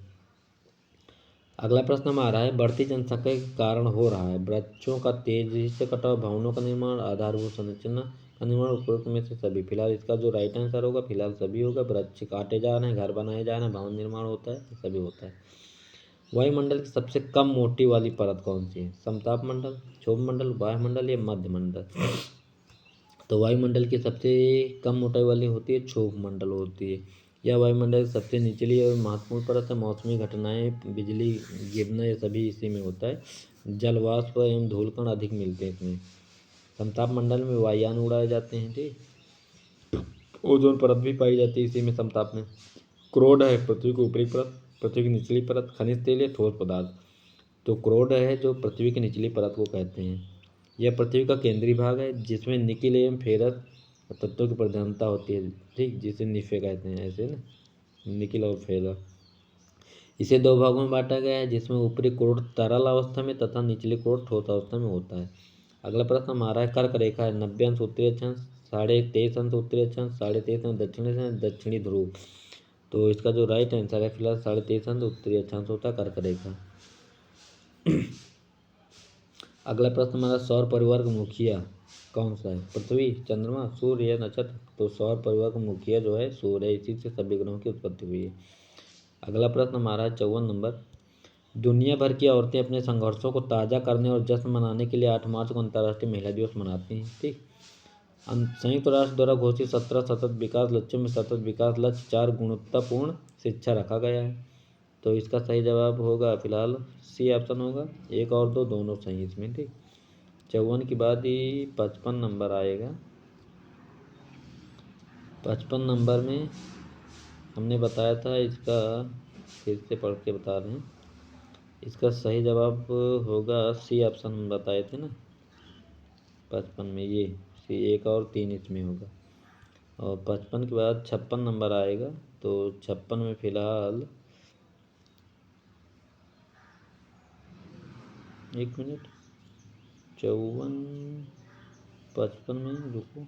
अगला प्रश्न हमारा है, बढ़ती जनसंख्या के कारण हो रहा है वृक्षों का तेजी से कटाव, भवनों का निर्माण, आधारभूत संरचना का निर्माण, उपरोक्त में से सभी। फिलहाल इसका जो राइट आंसर होगा फिलहाल सभी होगा। वृक्ष काटे जा रहे हैं, घर बनाए जा रहे हैं, भवन निर्माण होता है, सभी होता है। वायुमंडल की सबसे कम मोटी वाली परत कौन सी है? समताप मंडल, क्षोभ मंडल, वायुमंडल या मध्य मंडल? तो वायुमंडल की सबसे कम मोटाई वाली होती है क्षोभ मंडल होती है। यह वायुमंडल की सबसे निचली और महत्वपूर्ण परत है। मौसमी घटनाएं, बिजली गिरना ये सभी इसी में होता है। जलवाष्प एवं धूलकण अधिक मिलते हैं इसमें। समताप मंडल में वायुयान उड़ाए जाते हैं, ठीक। ओजोन परत भी पाई जाती है इसी में, समताप में। क्रोड है पृथ्वी की ऊपरी परत, पृथ्वी की निचली परत, खनिज तेल या ठोस पदार्थ? तो क्रोड है जो पृथ्वी की निचली परत को कहते हैं। यह पृथ्वी का केंद्रीय भाग है जिसमें निकिल एवं फेरस तत्वों की प्रधानता होती है, ठीक, जिसे निफे कहते हैं, ऐसे ना, निकिल और फेरस। इसे दो भागों में बांटा गया है जिसमें ऊपरी क्रोड तरल अवस्था में तथा निचली क्रोड ठोस अवस्था में होता है। अगला प्रश्न हमारा है, कर्क रेखा है 90 अंश उत्तरी अक्षांश, 23.5 अंश उत्तरी अक्षांश, 23.5 अंश दक्षिणी अक्षांश, दक्षिणी ध्रुव? तो इसका जो राइट आंसर है फिलहाल 23.5 अंश उत्तरी अक्षांश होता है कर्क रेखा। अगला प्रश्न हमारा, सौर परिवार का मुखिया कौन सा है? पृथ्वी, चंद्रमा, सूर्य या नक्षत्र? तो सौर परिवार का मुखिया जो है सूर्य है, इसी से सभी ग्रहों की उत्पत्ति हुई है। अगला प्रश्न हमारा है 54 नंबर, दुनिया भर की औरतें अपने संघर्षों को ताज़ा करने और जश्न मनाने के लिए 8 मार्च को अंतर्राष्ट्रीय महिला दिवस मनाती हैं, ठीक। संयुक्त राष्ट्र द्वारा घोषित 17 सतत विकास लक्ष्यों में सतत विकास लक्ष्य 4 गुणवत्तापूर्ण शिक्षा रखा गया है। तो इसका सही जवाब होगा फिलहाल सी ऑप्शन होगा। 1 और 2 दोनों सही इसमें, ठीक। 54 के बाद ही 55 नंबर आएगा। 55 नंबर में हमने बताया था, इसका फिर से पढ़ के बता रहे हैं। इसका सही जवाब होगा सी ऑप्शन, हम बताए थे ना 55 में, ये सी 1 और 3 इसमें होगा। और 55 के बाद 56 नंबर आएगा। तो 56 में फिलहाल 1 मिनट, 54 55 में रुको,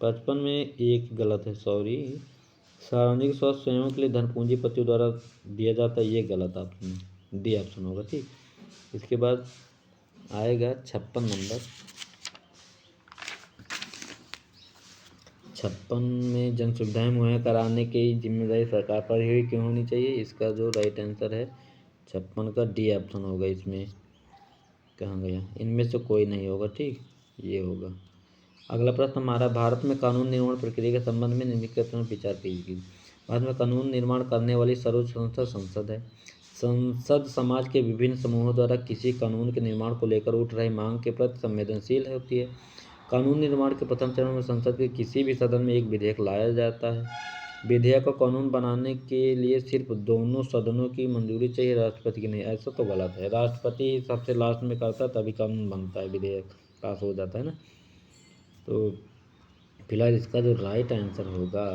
55 में एक गलत है, सॉरी। सार्वजनिक स्वास्थ्य स्वयं के लिए धन पूंजीपतियों द्वारा दिया जाता है, ये गलत ऑप्शन है, डी ऑप्शन होगा, ठीक। इसके बाद आएगा 56 नंबर। 56 में जन सुविधाएं मुहैया कराने की जिम्मेदारी सरकार पर ही क्यों होनी चाहिए? इसका जो राइट आंसर है 56 का डी ऑप्शन होगा। इसमें कहाँ गया, इनमें से कोई नहीं होगा, ठीक, ये होगा। अगला प्रश्न हमारा, भारत में कानून निर्माण प्रक्रिया के संबंध में निम्नलिखित में विचार कीजिए। भारत में कानून निर्माण करने वाली सर्वोच्च संस्था संसद है। संसद समाज के विभिन्न समूहों द्वारा किसी कानून के निर्माण को लेकर उठ रही मांग के प्रति संवेदनशील होती है। कानून निर्माण के प्रथम चरण में संसद के किसी भी सदन में एक विधेयक लाया जाता है। विधेयक को कानून बनाने के लिए सिर्फ दोनों सदनों की मंजूरी चाहिए, राष्ट्रपति की नहीं। ऐसा तो गलत है, राष्ट्रपति सबसे लास्ट में करता है तभी कानून बनता है, विधेयक पास हो जाता है ना। तो फिलहाल इसका जो राइट आंसर होगा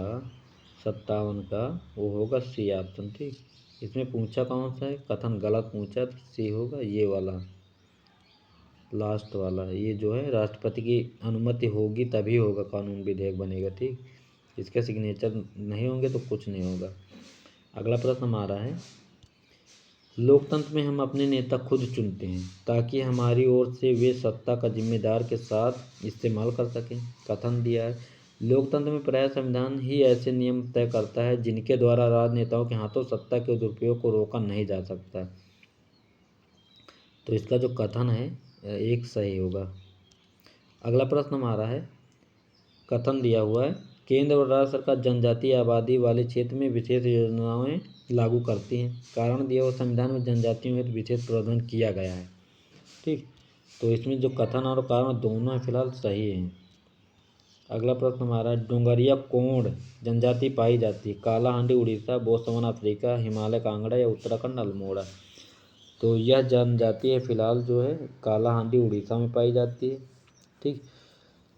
57 का वो होगा सी ऑप्शन, ठीक। इसमें पूछा कौन सा है, कथन गलत पूछा, तो सी होगा ये वाला लास्ट वाला। ये जो है राष्ट्रपति की अनुमति होगी तभी होगा कानून विधेयक बनेगा, ठीक। इसके सिग्नेचर नहीं होंगे तो कुछ नहीं होगा। अगला प्रश्न हमारा है, लोकतंत्र में हम अपने नेता खुद चुनते हैं ताकि हमारी ओर से वे सत्ता का जिम्मेदार के साथ इस्तेमाल कर सकें। कथन दिया है, लोकतंत्र में प्राय संविधान ही ऐसे नियम तय करता है जिनके द्वारा राजनेताओं के हाथों सत्ता के दुरुपयोग को रोका नहीं जा सकता। तो इसका जो कथन है एक सही होगा। अगला प्रश्न हमारा है, कथन दिया हुआ है, केंद्र और राज्य सरकार जनजातीय आबादी वाले क्षेत्र में विशेष योजनाएं लागू करती हैं। कारण दिया हुआ संविधान में जनजातियों हेतु विशेष प्रावधान किया गया है। ठीक, तो इसमें जो कथन और कारण दोनों हैं फिलहाल सही हैं। अगला प्रश्न हमारा है, डोंगरिया कोंड जनजाति पाई जाती है कालाहांडी उड़ीसा, बोत्सवाना अफ्रीका, हिमालय कांगड़ा या उत्तराखंड अल्मोड़ा। तो यह जनजाति है फिलहाल जो है कालाहांडी उड़ीसा में पाई जाती है। ठीक,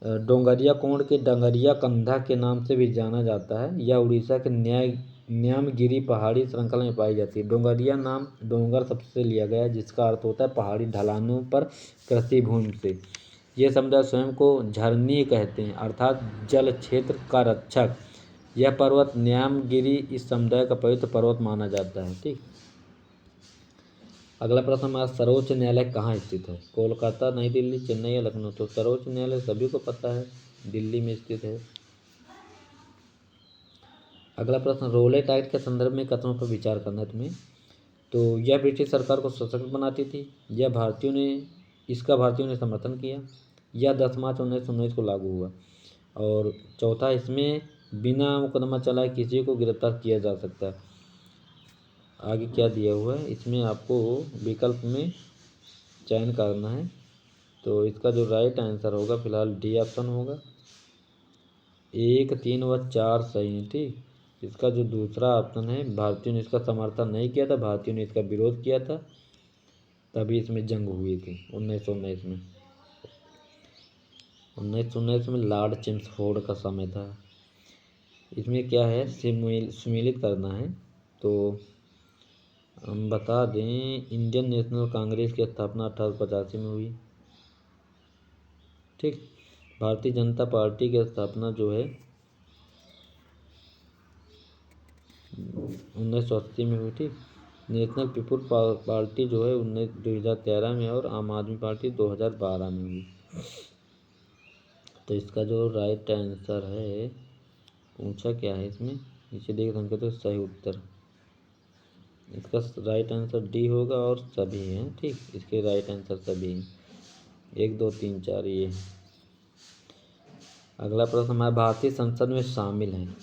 डोंगरिया कोंड के डंगरिया कंधा के नाम से भी जाना जाता है। यह उड़ीसा के न्यामगिरी पहाड़ी श्रृंखला में पाई जाती है। डोंगरिया नाम डोंगर शब्द से लिया गया है जिसका अर्थ होता है पहाड़ी ढलानों पर कृषि भूमि से। यह समुदाय स्वयं को झरनी कहते हैं अर्थात जल क्षेत्र का रक्षक। यह पर्वत न्यामगिरी इस समुदाय का पवित्र पर्वत माना जाता है। ठीक, अगला प्रश्न हमारा, सर्वोच्च न्यायालय कहाँ स्थित है? कोलकाता, नई दिल्ली, चेन्नई या लखनऊ। तो सर्वोच्च न्यायालय सभी को पता है दिल्ली में स्थित है। अगला प्रश्न, रोलेट एक्ट के संदर्भ में कथनों पर विचार करना है तुम्हें। तो यह ब्रिटिश सरकार को सशक्त बनाती थी। इसका भारतीयों ने समर्थन किया। यह 10 मार्च 1919 को लागू हुआ। और चौथा, इसमें बिना मुकदमा चलाए किसी को गिरफ्तार किया जा सकता है। आगे क्या दिया हुआ है, इसमें आपको विकल्प में चयन करना है। तो इसका जो राइट आंसर होगा फिलहाल डी ऑप्शन होगा। 1, 3 व 4 सही है। ठीक, इसका जो दूसरा ऑप्शन है, भारतीयों ने इसका समर्थन नहीं किया था, भारतीयों ने इसका विरोध किया था, तभी इसमें जंग हुई थी 1919 में। 1919 में लॉर्ड चेम्सफोर्ड का समय था। इसमें क्या है, सम्मिलित करना है। तो हम बता दें, इंडियन नेशनल कांग्रेस की स्थापना 1885 में हुई। ठीक, भारतीय जनता पार्टी की स्थापना जो है 1980 में हुई। ठीक, नेशनल पीपुल्स पार्टी जो है 2013 में और आम आदमी पार्टी 2012 में हुई। तो इसका जो राइट आंसर है, पूछा क्या है इसमें, नीचे देख सकते हो सही उत्तर। इसका राइट आंसर डी होगा और सभी हैं। ठीक, इसके राइट आंसर सभी हैं, 1, 2, 3, 4 ये। अगला प्रश्न हमारे, भारतीय संसद में शामिल हैं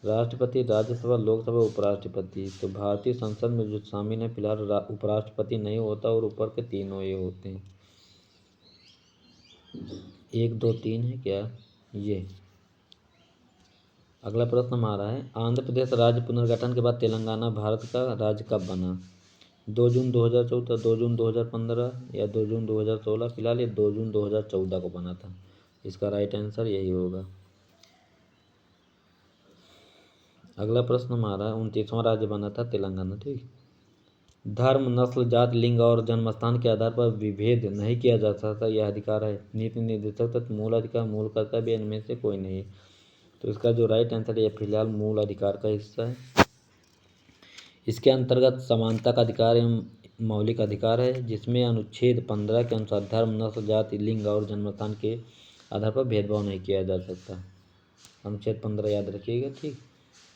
राष्ट्रपति, राज्यसभा, लोकसभा, उपराष्ट्रपति। तो भारतीय संसद में जो शामिल है फिलहाल उपराष्ट्रपति नहीं होता और ऊपर के तीनों ये होते हैं। 1, 2, 3 है क्या ये। अगला प्रश्न हमारा है, आंध्र प्रदेश राज्य पुनर्गठन के बाद तेलंगाना भारत का राज्य कब बना? 2 जून 2014, 2 जून 2015 या 2 जून 2016। फिलहाल ये 2 जून 2014 को बना था। इसका राइट आंसर यही होगा। अगला प्रश्न हमारा, 29वां राज्य बना था तेलंगाना। ठीक, धर्म, नस्ल, जात, लिंग और जन्मस्थान के आधार पर विभेद नहीं किया जा सकता, यह अधिकार है। नीति निर्देशक तत्व, मूल अधिकार, मूल कर्तव्य, इनमें से कोई नहीं है। तो इसका जो राइट आंसर है फिलहाल मूल अधिकार का हिस्सा है। इसके अंतर्गत समानता का अधिकार एवं मौलिक अधिकार है, जिसमें अनुच्छेद 15 के अनुसार धर्म, नस्ल, जाति, लिंग और जन्मस्थान के आधार पर भेदभाव नहीं किया जा सकता। अनुच्छेद 15 याद रखिएगा। ठीक,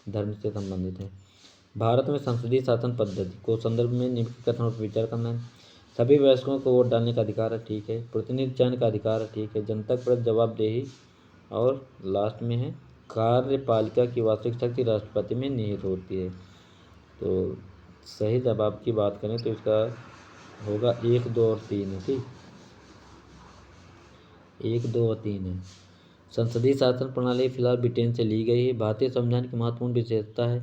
धर्म से संबंधित है। भारत में संसदीय शासन पद्धति को संदर्भ में निम्नलिखित कथनों पर विचार करना है। सभी वयस्कों को वोट डालने का अधिकार है। ठीक है, प्रतिनिधि चयन का अधिकार है। ठीक है, जनता के प्रति जवाबदेही, और लास्ट में है कार्यपालिका की वास्तविक शक्ति राष्ट्रपति में निहित होती है। तो सही जवाब की बात करें तो इसका होगा 1, 2 और 3 है। ठीक, 1, 2 और 3 है। संसदीय शासन प्रणाली फिलहाल ब्रिटेन से ली गई है। भारतीय संविधान की महत्वपूर्ण विशेषता है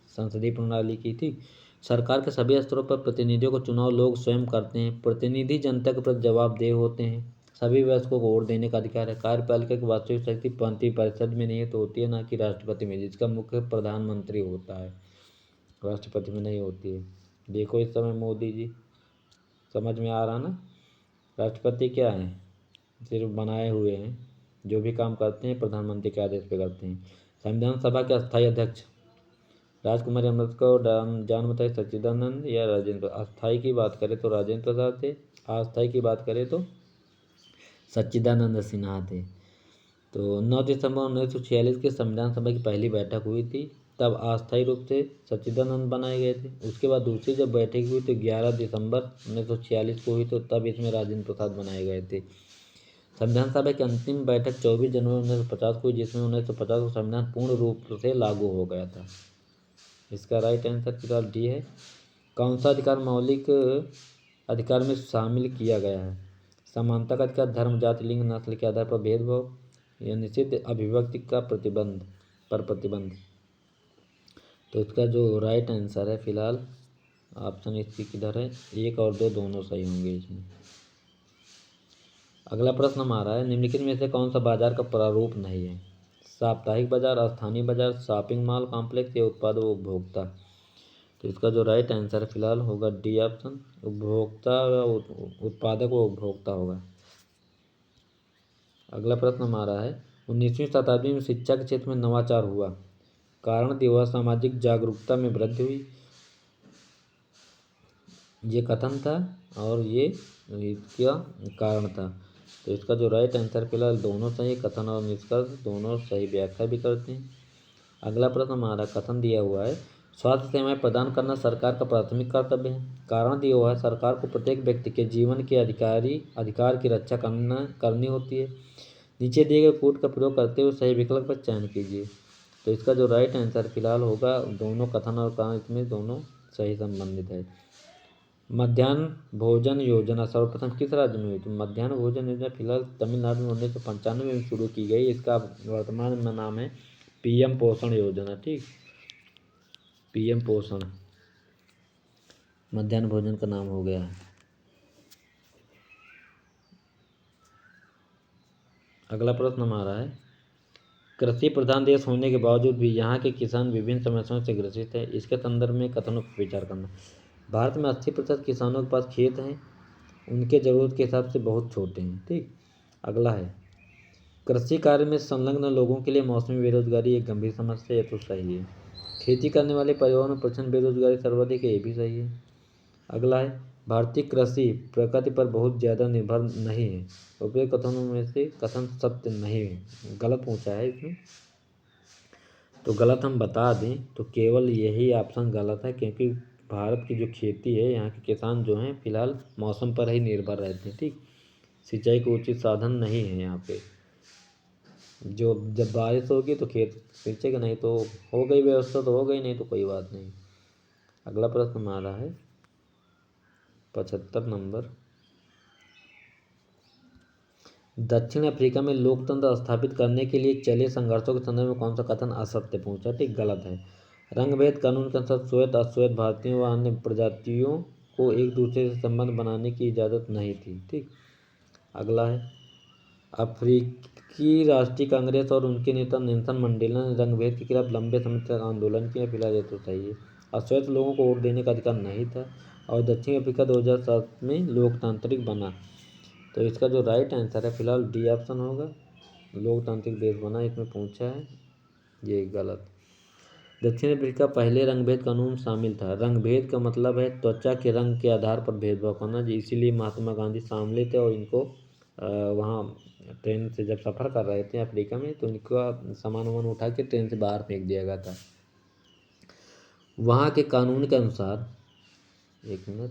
संसदीय प्रणाली की। ठीक, सरकार के सभी स्तरों पर प्रतिनिधियों को चुनाव लोग स्वयं करते हैं। प्रतिनिधि जनता के प्रति जवाबदेह होते हैं। सभी वयस्कों को वोट देने का अधिकार है। कार्यपालिका की वास्तविक शक्ति मंत्रिपरिषद में निहित होती है, ना कि राष्ट्रपति में, जिसका मुख्य प्रधानमंत्री होता है, राष्ट्रपति में नहीं होती है। देखो इस समय मोदी जी, समझ में आ रहा ना, राष्ट्रपति क्या है, सिर्फ बनाए हुए हैं, जो भी काम करते हैं प्रधानमंत्री के आदेश पे करते हैं। संविधान सभा के अस्थायी अध्यक्ष राजकुमारी अम्बेडकर, जान बताए सच्चिदानंद या राजेंद्र। अस्थायी की बात करें तो राजेंद्र प्रसाद थे, अस्थायी की बात करें तो सच्चिदानंद सिन्हा थे। तो 9 दिसंबर 1946 के संविधान सभा की पहली बैठक हुई थी, तब अस्थायी रूप से सच्चिदानंद बनाए गए थे। उसके बाद दूसरी जब बैठक हुई तो 11 दिसंबर 1946 को हुई, तो तब इसमें राजेंद्र प्रसाद बनाए गए थे। संविधान सभा की अंतिम बैठक 24 जनवरी 1950 को हुई, जिसमें 1950 को संविधान पूर्ण रूप से लागू हो गया था। इसका राइट आंसर फिलहाल डी है। कौन सा अधिकार मौलिक अधिकार में शामिल किया गया है? समानता का अधिकार, धर्म, जाति, लिंग, नस्ल के आधार पर भेदभाव, या निषिद्ध अभिव्यक्ति का प्रतिबंध। तो इसका जो राइट आंसर है फिलहाल ऑप्शन इसकी किधर है, 1 और 2 दोनों सही होंगे इसमें। अगला प्रश्न हमारा है, निम्नलिखित में से कौन सा बाजार का प्रारूप नहीं है? साप्ताहिक बाजार, स्थानीय बाजार, शॉपिंग मॉल कॉम्प्लेक्स या उत्पाद व उपभोक्ता। तो इसका जो राइट आंसर फिलहाल होगा डी ऑप्शन, उपभोक्ता या उत्पादक व उपभोक्ता होगा। अगला प्रश्न हमारा है, 19वीं शताब्दी में शिक्षा के क्षेत्र में नवाचार हुआ, कारण दिया सामाजिक जागरूकता में वृद्धि हुई, ये कथन था और ये इसका कारण था। तो इसका जो राइट आंसर फिलहाल दोनों सही, कथन और निष्कर्ष दोनों सही व्याख्या भी करते हैं। अगला प्रश्न हमारा कथन दिया हुआ है, स्वास्थ्य सेवाएं प्रदान करना सरकार का प्राथमिक कर्तव्य है, कारण दिया हुआ है सरकार को प्रत्येक व्यक्ति के जीवन के अधिकार की रक्षा करनी होती है। नीचे दिए गए कोड का प्रयोग करते हुए सही विकल्प का चयन कीजिए। तो इसका जो राइट आंसर फिलहाल होगा, दोनों कथन और कारण इसमें दोनों सही संबंधित है। मध्याह्न भोजन योजना सर्वप्रथम किस राज्य में हुई? तो मध्याह्न भोजन योजना फिलहाल तमिलनाडु में 1995 में शुरू की गई। इसका वर्तमान में नाम है पीएम पोषण योजना। ठीक, पीएम पोषण मध्याह्न भोजन का नाम हो गया है। अगला प्रश्न हमारा है, कृषि प्रधान देश होने के बावजूद भी यहाँ के किसान विभिन्न समस्याओं से ग्रसित है, इसके संदर्भ में कथनों पर विचार करना। भारत में 80% किसानों के पास खेत हैं, उनके ज़रूरत के हिसाब से बहुत छोटे हैं। ठीक, अगला है, कृषि कार्य में संलग्न लोगों के लिए मौसमी बेरोजगारी एक गंभीर समस्या है, तो सही है। खेती करने वाले परिवारों में % बेरोजगारी सर्वाधिक है, ये भी सही है। अगला है, भारतीय कृषि प्रकृति पर बहुत ज़्यादा निर्भर नहीं है, उपयुक्त कथनों में से कथन सत्य नहीं है, गलत पूछा है इसमें। तो गलत हम बता दें तो केवल यही ऑप्शन गलत है, क्योंकि भारत की जो खेती है, यहाँ के किसान जो हैं फिलहाल मौसम पर ही निर्भर रहते हैं। ठीक, सिंचाई के उचित साधन नहीं है यहाँ पे, जो जब बारिश होगी तो खेत सींचेगा, नहीं तो हो गई व्यवस्था तो हो गई, नहीं तो कोई बात नहीं। अगला प्रश्न हमारा है 75 नंबर, दक्षिण अफ्रीका में लोकतंत्र स्थापित करने के लिए चले संघर्षों के संदर्भ में कौन सा कथन असत्य पूछा? ठीक, गलत है। रंगभेद कानून के अनुसार श्वेत अश्वेत भारतीयों व अन्य प्रजातियों को एक दूसरे से संबंध बनाने की इजाज़त नहीं थी। ठीक, अगला है, अफ्रीकी राष्ट्रीय कांग्रेस और उनके नेता नेल्सन मंडेला ने रंगभेद के खिलाफ लंबे समय तक आंदोलन किया, फिलहाल ये तो सही है। अश्वेत लोगों को वोट देने का अधिकार नहीं था, और दक्षिण अफ्रीका 2007 में लोकतांत्रिक बना। तो इसका जो राइट आंसर है फिलहाल डी ऑप्शन होगा, लोकतांत्रिक देश बना, इसमें पूछा है, ये गलत। दक्षिण अफ्रीका पहले रंगभेद कानून शामिल था। रंगभेद का मतलब है त्वचा के रंग के आधार पर भेदभाव करना, इसीलिए महात्मा गांधी शामिल थे, और इनको वहाँ ट्रेन से जब सफ़र कर रहे थे अफ्रीका में, तो इनका सामान वामान उठा के ट्रेन से बाहर फेंक दिया गया था। वहाँ के कानून के अनुसार, एक मिनट,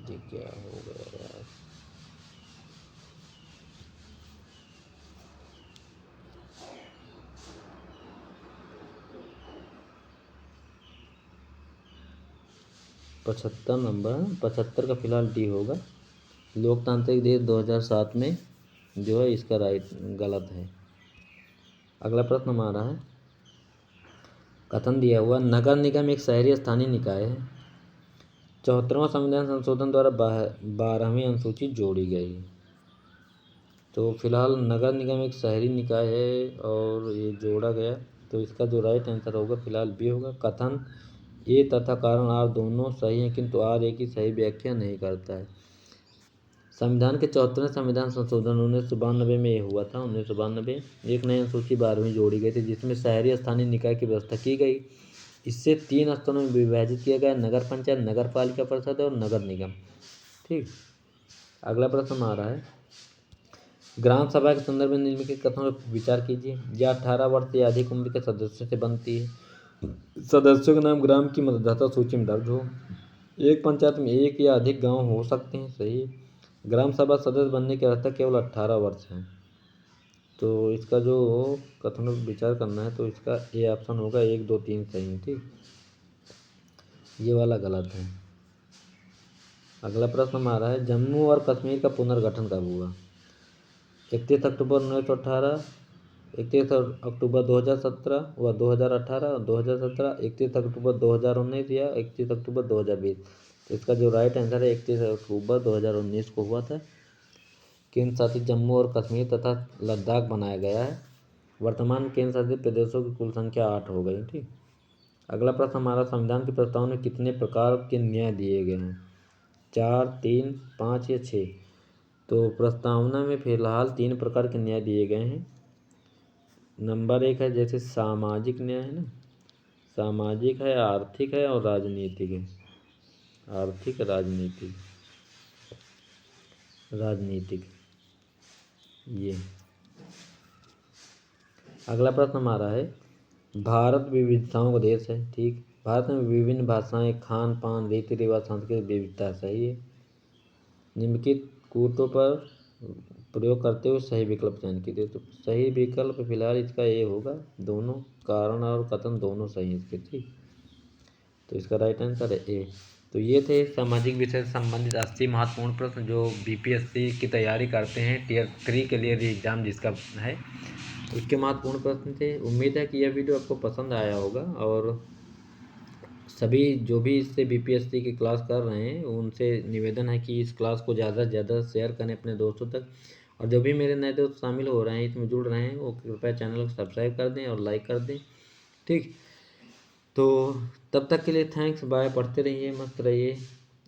ये क्या हो गया यार, पचहत्तर नंबर, 75 का फिलहाल डी होगा, लोकतांत्रिक देश 2007 में जो है, इसका राइट गलत है। अगला प्रश्न हमारा है, कथन दिया हुआ, नगर निगम एक शहरी स्थानीय निकाय है, 74वां संविधान संशोधन द्वारा 12वीं अनुसूची जोड़ी गई। तो फिलहाल नगर निगम एक शहरी निकाय है और ये जोड़ा गया, तो इसका जो राइट आंसर होगा फिलहाल बी होगा। कथन ए तथा कारण आर दोनों सही हैं, किंतु आर ए की सही व्याख्या नहीं करता है। संविधान के 74वें संविधान संशोधन 1992 में ये हुआ था। 1992 एक नई अनुसूची 12वीं जोड़ी गई थी, जिसमें शहरी स्थानीय निकाय की व्यवस्था की गई। इससे 3 स्तरों में विभाजित किया गया: नगर पंचायत, नगर पालिका परिषद और नगर निगम। ठीक, अगला प्रश्न हमारा है, ग्राम सभा के संदर्भ में निम्नलिखित कथनों पर विचार कीजिए। यह 18 वर्ष या अधिक उम्र के सदस्यों से बनती है। सदस्यों का नाम ग्राम की मतदाता सूची में दर्ज हो। एक पंचायत में एक या अधिक गांव हो सकते हैं। सही है। ग्राम सभा सदस्य बनने की अर्हता केवल 18 वर्ष है। तो इसका जो कथनों पर विचार करना है तो इसका ए ऑप्शन होगा, 1, 2, 3 सही है। ठीक, ये वाला गलत है। अगला प्रश्न हमारा है, जम्मू और कश्मीर का पुनर्गठन कब हुआ? 31 अक्टूबर 1918, 31 अक्टूबर 2017 व 2018 और 2017, 31 अक्टूबर 2019 या 31 अक्टूबर 2020। तो इसका जो राइट आंसर है 31 अक्टूबर 2019 को हुआ था। केंद्र शासित जम्मू और कश्मीर तथा लद्दाख बनाया गया है। वर्तमान केंद्र शासित प्रदेशों की कुल संख्या 8 हो गई। ठीक, अगला प्रश्न हमारा, संविधान के प्रस्ताव में कितने प्रकार के न्याय दिए गए हैं? 4, 3, 5 या 6? तो प्रस्तावना में फिलहाल 3 प्रकार के न्याय दिए गए हैं। नंबर 1 है जैसे सामाजिक न्याय है ना, सामाजिक है, आर्थिक है और राजनीतिक है। आर्थिक, राजनीतिक ये। अगला प्रश्न हमारा है, भारत विविधताओं का देश है। ठीक, भारत में विभिन्न भाषाएं, खान पान, रीति रिवाज, सांस्कृतिक विविधता। सही है। निम्नलिखित कूटों पर प्रयोग करते हुए सही विकल्प चयन कीजिए। तो सही विकल्प फिलहाल इसका ए होगा, दोनों कारण और कथन दोनों सही हैं इसके। ठीक, तो इसका राइट आंसर है ए। तो ये थे सामाजिक विषय से संबंधित 80 महत्वपूर्ण प्रश्न जो बीपीएससी की तैयारी करते हैं, टियर 3 के लिए एग्जाम जिसका है, उसके महत्वपूर्ण प्रश्न थे। उम्मीद है कि यह वीडियो आपको पसंद आया होगा और सभी जो भी इससे बीपीएससी की क्लास कर रहे हैं उनसे निवेदन है कि इस क्लास को ज़्यादा से ज़्यादा शेयर करें अपने दोस्तों तक। और जो भी मेरे नए दोस्त शामिल हो रहे हैं, इसमें जुड़ रहे हैं, वो कृपया चैनल को सब्सक्राइब कर दें और लाइक कर दें। ठीक, तो तब तक के लिए थैंक्स, बाय। पढ़ते रहिए, मस्त रहिए।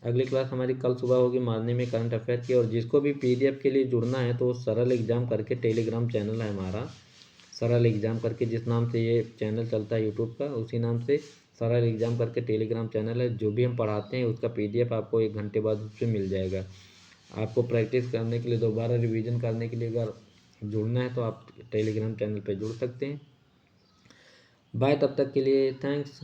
अगली क्लास हमारी कल सुबह होगी मॉर्निंग में करंट अफेयर की। और जिसको भी पीडीएफ के लिए जुड़ना है तो सरल एग्जाम करके टेलीग्राम चैनल है हमारा, सरल एग्जाम करके जिस नाम से ये चैनल चलता है यूट्यूब का, उसी नाम से सरल एग्जाम करके टेलीग्राम चैनल है। जो भी हम पढ़ाते हैं उसका पीडीएफ आपको 1 घंटे बाद उससे मिल जाएगा। आपको प्रैक्टिस करने के लिए, दोबारा रिवीजन करने के लिए अगर जुड़ना है तो आप टेलीग्राम चैनल पर जुड़ सकते हैं। बाय, तब तक के लिए थैंक्स।